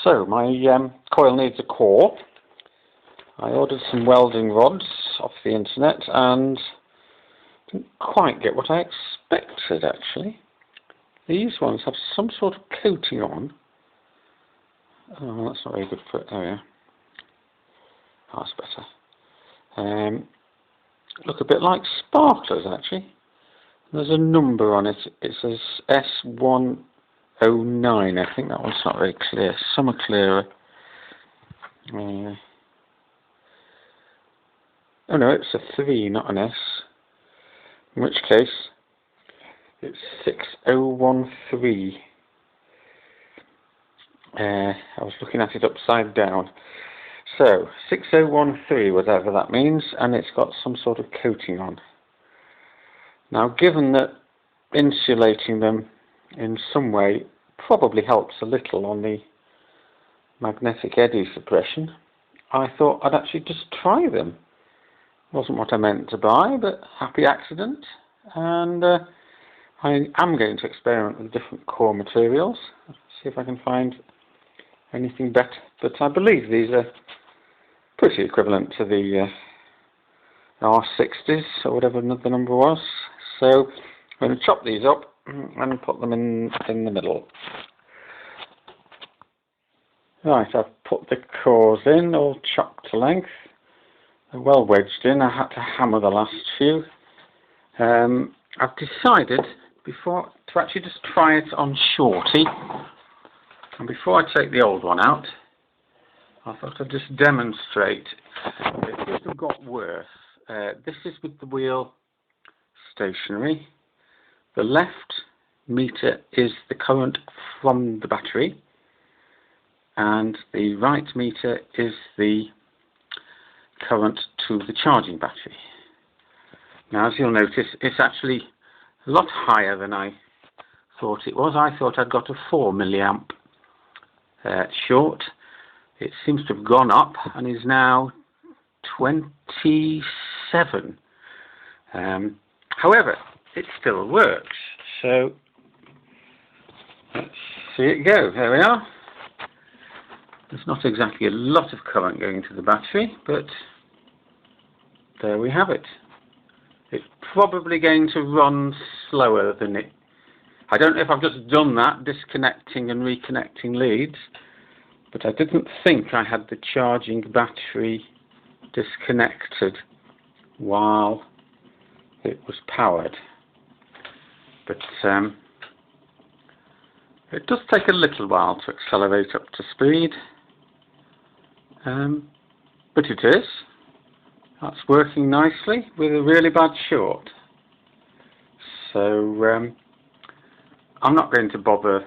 So my coil needs a core. I ordered some welding rods off the internet and didn't quite get what I expected actually. These ones have some sort of coating on. Oh, that's not very good for it. There we are. Oh, that's better. Look a bit like sparklers actually. There's a number on it. It says S109. I think that one's not very clear. Some are clearer. Oh no, it's a 3, not an S. In which case, it's 6013. I was looking at it upside down. So, 6013, whatever that means, and it's got some sort of coating on. Now, given that insulating them in some way probably helps a little on the magnetic eddy suppression, I thought I'd actually just try them. Wasn't what I meant to buy, but happy accident. And I am going to experiment with different core materials, see if I can find anything better. But I believe these are pretty equivalent to the R60s, or whatever the number was. So I'm going to chop these up and put them in the middle. Right, I've put the cores in, all chopped to length. They're well wedged in. I had to hammer the last few. I've decided to actually just try it on Shorty. And before I take the old one out, I thought I'd just demonstrate. It seems to have got worse. This is with the wheel stationary. The left meter is the current from the battery, and the right meter is the current to the charging battery. Now, as you'll notice, it's actually a lot higher than I thought it was. I thought I'd got a 4 milliamp short. It seems to have gone up and is now 27. However, it still works. So let's see it go. There we are. There's not exactly a lot of current going to the battery, but there we have it. It's probably going to run slower than it. I don't know if I've just done that, disconnecting and reconnecting leads, but I didn't think I had the charging battery disconnected while it was powered. But it does take a little while to accelerate up to speed, but it is. That's working nicely with a really bad short. So I'm not going to bother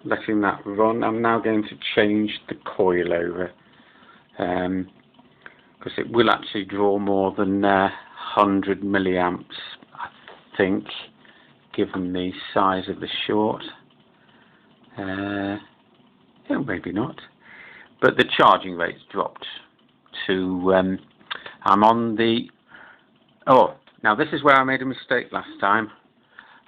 letting that run. I'm now going to change the coil over, because it will actually draw more than 100 milliamps, I think, given the size of the short. Yeah, maybe not. But the charging rate's dropped to, I'm on the, oh, now this is where I made a mistake last time.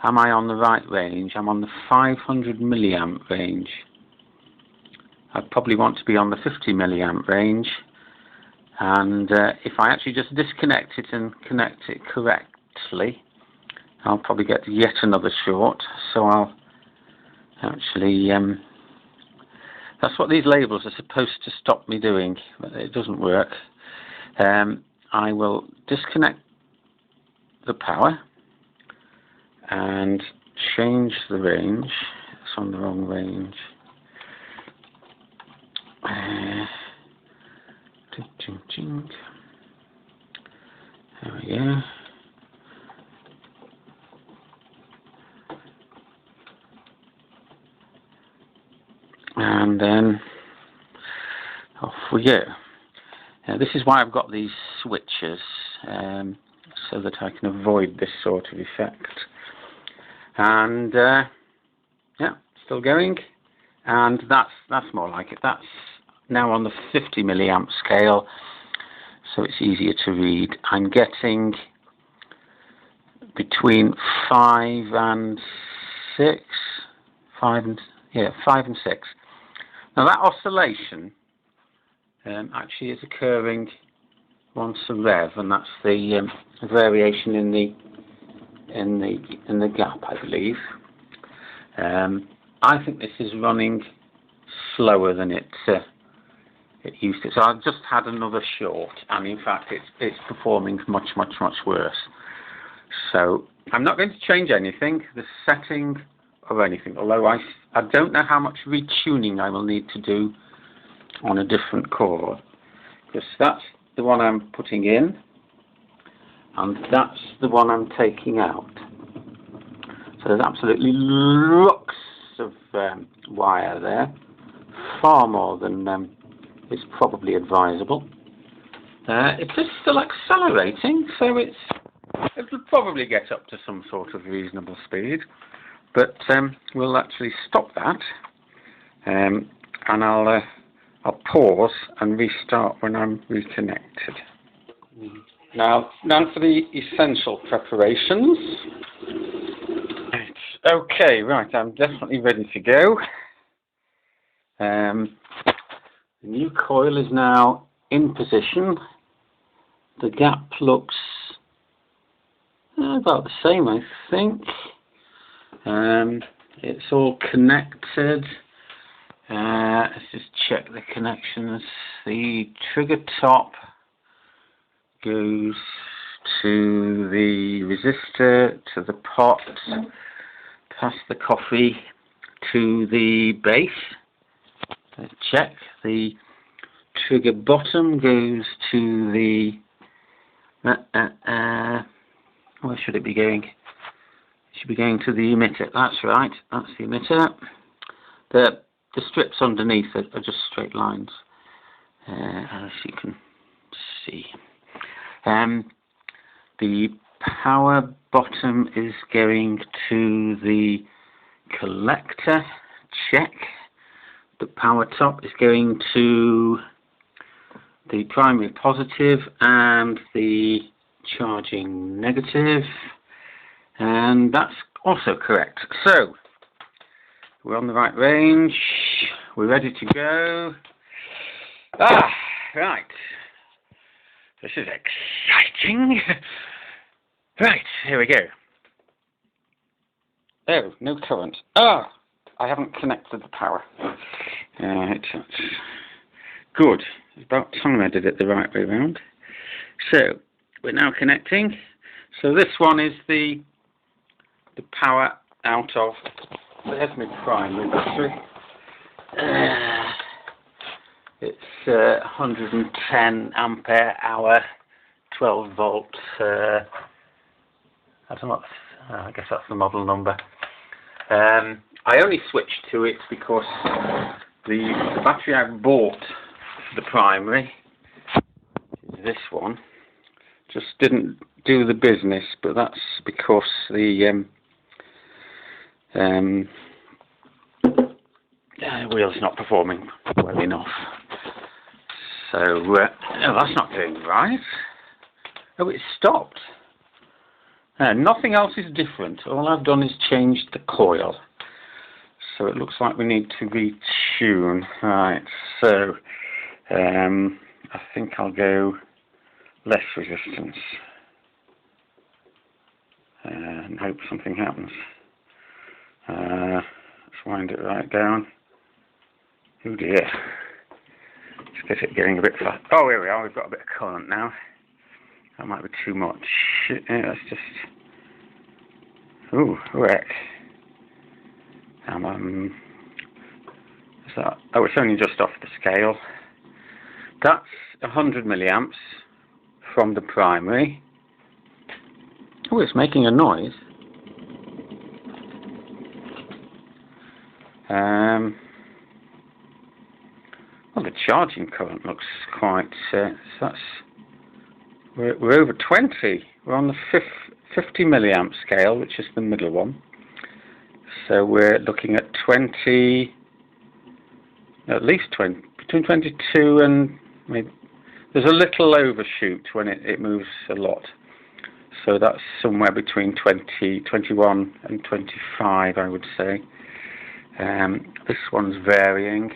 Am I on the right range? I'm on the 500 milliamp range. I probably want to be on the 50 milliamp range. And if I actually just disconnect it and connect it correctly, I'll probably get yet another short. So I'll actually, that's what these labels are supposed to stop me doing, but it doesn't work. I will disconnect the power and change the range. It's on the wrong range. There we go. And then off we go. Now, this is why I've got these switches, so that I can avoid this sort of effect. And yeah, still going, and that's more like it. That's now on the 50 milliamp scale, so it's easier to read. I'm getting between 5 and 6, 5 and 6. Now that oscillation actually is occurring once a rev, and that's the variation in the gap, I believe. I think this is running slower than it used to. So I've just had another short, and in fact it's performing much worse. So I'm not going to change anything, the setting or anything, although I don't know how much retuning I will need to do on a different chord, because that's the one I'm putting in and that's the one I'm taking out. So there's absolutely lots of wire there, far more than is probably advisable. It is still accelerating, so it'll probably get up to some sort of reasonable speed, but we'll actually stop that, and I'll pause and restart when I'm reconnected. Now for the essential preparations. Okay, right, I'm definitely ready to go. The new coil is now in position. The gap looks about the same, I think. It's all connected. Let's just check the connections. The trigger top goes to the resistor, to the pot, past the coffee, to the base. Let's check. The trigger bottom goes to the where should it be going? It should be going to the emitter. That's right, that's the emitter. The strips underneath are just straight lines, as you can see. The power bottom is going to the collector. Check. The power top is going to the primary positive and the charging negative, and that's also correct. So we're on the right range, we're ready to go. Right, this is exciting. Right, here we go. Oh, no current. I haven't connected the power. It's good. It's about time I did it the right way around. So we're now connecting. So this one is the power out of. There's my primary battery. It's 110 ampere hour, 12 volts. I don't know. I guess that's the model number. I only switched to it because the battery I bought for the primary, this one, just didn't do the business, but that's because the wheel's not performing well enough. So no, that's not doing right. Oh, it stopped. Nothing else is different. All I've done is changed the coil. So it looks like we need to retune. Right, so I think I'll go less resistance and hope something happens. Let's wind it right down. Oh dear. Let's get it going a bit fast. Oh, here we are. We've got a bit of current now. That might be too much. Yeah, let's just. Ooh, heck. Is that? Oh, it's only just off the scale. That's 100 milliamps from the primary. Oh, it's making a noise. Well, the charging current looks quite. That's. We're over 20. We're on the 50 milliamp scale, which is the middle one. So we're looking at 20, at least 20, between 22 and maybe. There's a little overshoot when it moves a lot. So that's somewhere between 20, 21 and 25, I would say. This one's varying.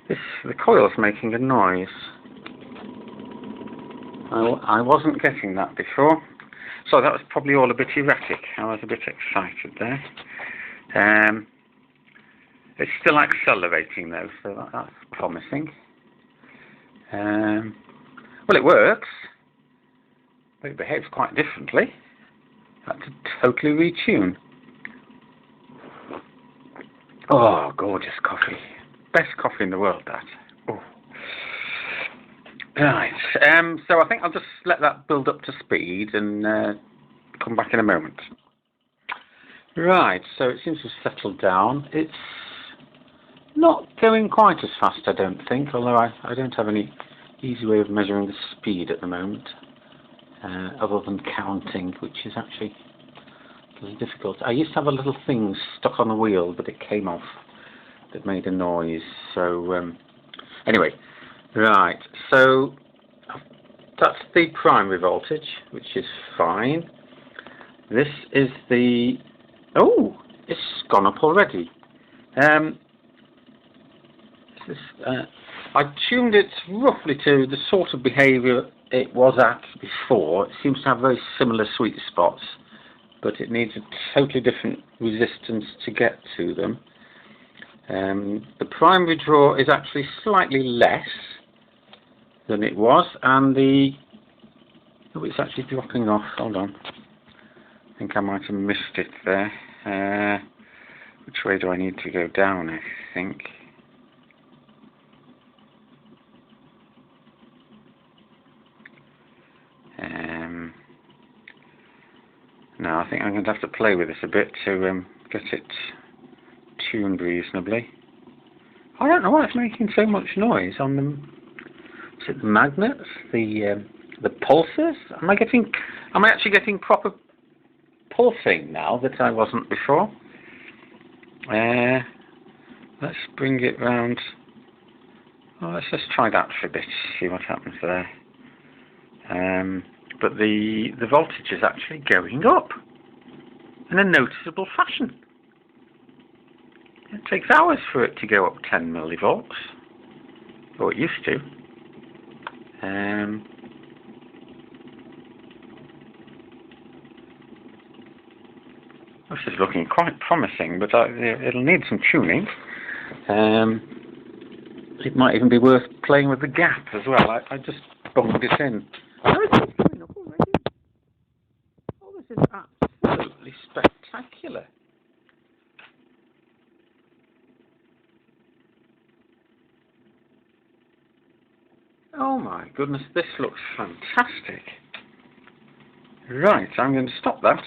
The coil's making a noise. I wasn't getting that before, so that was probably all a bit erratic. I was a bit excited there. It's still accelerating though, so that's promising. Well, it works, but it behaves quite differently. I had to totally retune. Oh, gorgeous coffee. Best coffee in the world, that. Oh. Right, so I think I'll just let that build up to speed and come back in a moment. Right, so it seems to have settled down. It's not going quite as fast, I don't think, although I don't have any easy way of measuring the speed at the moment, other than counting, which is actually a little difficult. I used to have a little thing stuck on the wheel, but it came off that made a noise, so anyway. Right, so that's the primary voltage, which is fine. This is the... oh, it's gone up already. I tuned it roughly to the sort of behaviour it was at before. It seems to have very similar sweet spots, but it needs a totally different resistance to get to them. The primary draw is actually slightly less than it was, and it's actually dropping off. Hold on, I think I might have missed it there. Which way do I need to go down? I think no, I think I'm going to have to play with this a bit to get it tuned reasonably. I don't know why it's making so much noise on them. Is it the magnets, the pulses? Am I actually getting proper pulsing now that I wasn't before? Let's bring it round. Well, let's just try that for a bit, see what happens there. But the voltage is actually going up in a noticeable fashion. It takes hours for it to go up 10 millivolts, or it used to. This is looking quite promising, but it'll need some tuning. It might even be worth playing with the gap as well. I just bumped it in. Oh, it's coming up already. Oh, this is absolutely spectacular. Oh my goodness, this looks fantastic. Right, I'm going to stop that.